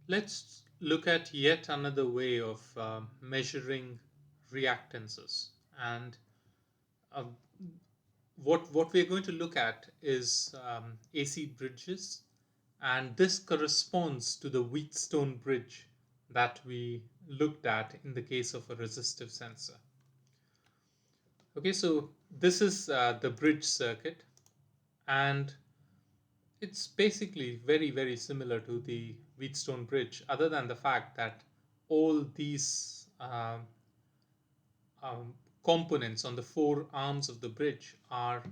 Let's look at yet another way of measuring reactances. And uh, what we're going to look at is AC bridges, and this corresponds to the Wheatstone bridge that we looked at in the case of a resistive sensor. Okay, so this is the bridge circuit, and it's basically very similar to the Wheatstone bridge, other than the fact that all these components on the four arms of the bridge are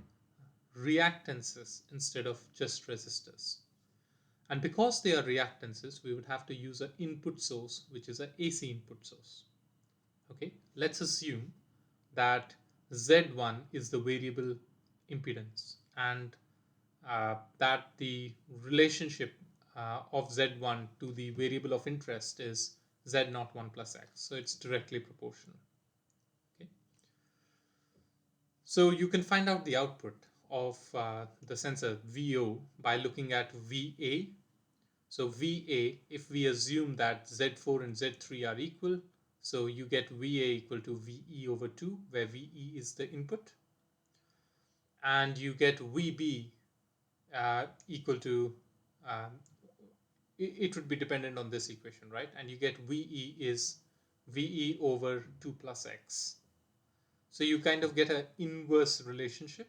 reactances instead of just resistors. And because they are reactances, we would have to use an input source, which is an AC input source. Okay, let's assume that Z1 is the variable impedance, and that the relationship of Z1 to the variable of interest is Z0 1 plus X. So it's directly proportional. Okay. So you can find out the output of the sensor VO by looking at VA. So VA, if we assume that Z4 and Z3 are equal, so you get VA equal to VE over 2, where VE is the input, and you get VB equal to, um, it would be dependent on this equation, right? And you get VE is VE over 2 plus X. So you kind of get an inverse relationship,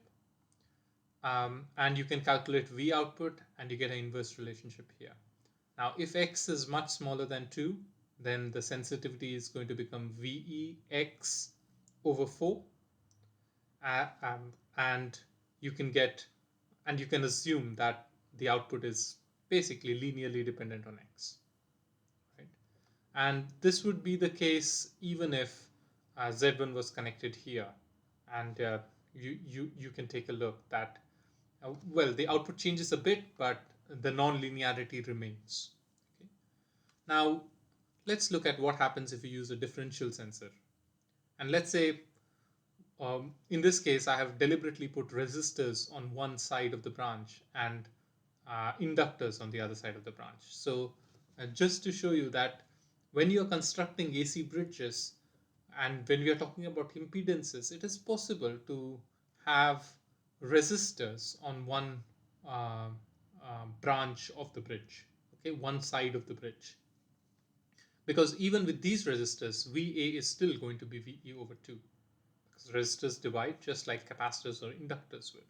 and you can calculate V output and you get an inverse relationship here. Now, if X is much smaller than 2, then the sensitivity is going to become VEX over 4, and you can get, and you can assume that the output is basically linearly dependent on X, right? And this would be the case even if Z1 was connected here, and you can take a look that well, the output changes a bit, but the non-linearity remains. Okay. Now, let's look at what happens if you use a differential sensor. And let's say, in this case, I have deliberately put resistors on one side of the branch and inductors on the other side of the branch. So, just to show you that when you're constructing AC bridges and when we are talking about impedances, it is possible to have resistors on one uh, branch of the bridge, okay, one side of the bridge. Because even with these resistors, VA is still going to be VE over 2, because resistors divide just like capacitors or inductors would.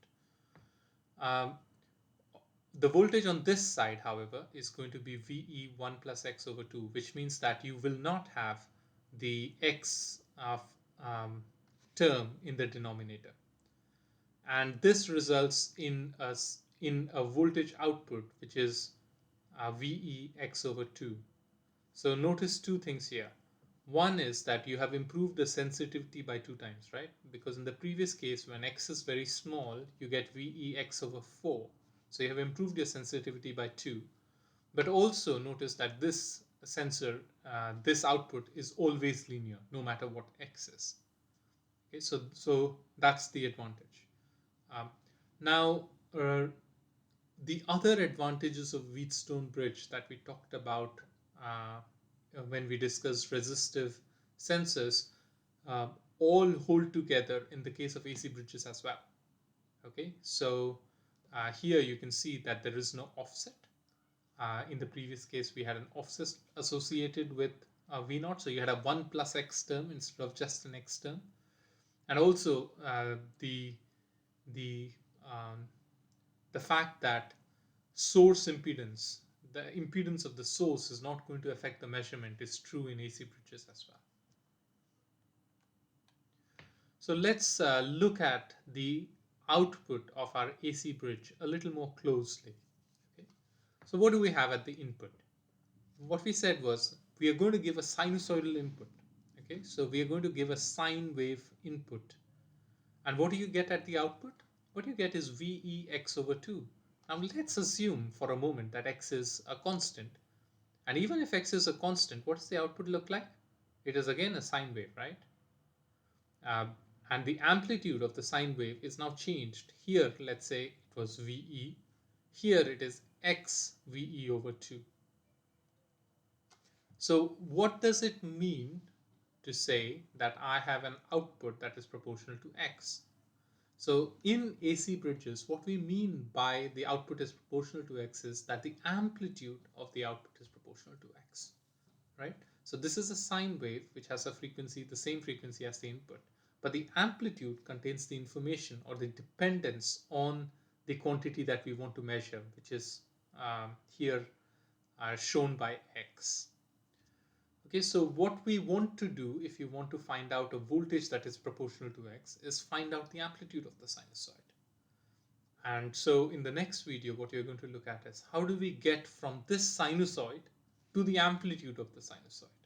Um, the voltage on this side, however, is going to be VE 1 plus X over 2, which means that you will not have the X of term in the denominator. And this results in a voltage output which is VE X over 2. So notice two things here. One is that you have improved the sensitivity by 2 times, right? Because in the previous case, when X is very small, you get VEX over 4. So you have improved your sensitivity by 2. But also notice that this sensor, this output is always linear, no matter what X is. Okay, so that's the advantage. Um, Now, the other advantages of Wheatstone bridge that we talked about when we discussed resistive sensors all hold together in the case of AC bridges as well. Okay, so here you can see that there is no offset. In the previous case, we had an offset associated with V naught, so you had a 1 plus X term instead of just an X term. And also the um, the fact that source impedance, the impedance of the source is not going to affect the measurement, is true in AC bridges as well. So let's look at the output of our AC bridge a little more closely. Okay. So what do we have at the input? What we said was we are going to give a sinusoidal input. Okay, so we are going to give a sine wave input. And what do you get at the output? What you get is VEX over 2. Now let's assume for a moment that X is a constant. And even if X is a constant, what does the output look like? It is again a sine wave, right? Uh, and the amplitude of the sine wave is now changed. Here, let's say it was VE. Here it is X VE over 2. So what does it mean to say that I have an output that is proportional to x? So in AC bridges, what we mean by the output is proportional to x is that the amplitude of the output is proportional to x, right? So this is a sine wave which has a frequency, the same frequency as the input, but the amplitude contains the information or the dependence on the quantity that we want to measure, which is here shown by x. Okay, so what we want to do if you want to find out a voltage that is proportional to x is find out the amplitude of the sinusoid. And so in the next video, what you're going to look at is how do we get from this sinusoid to the amplitude of the sinusoid.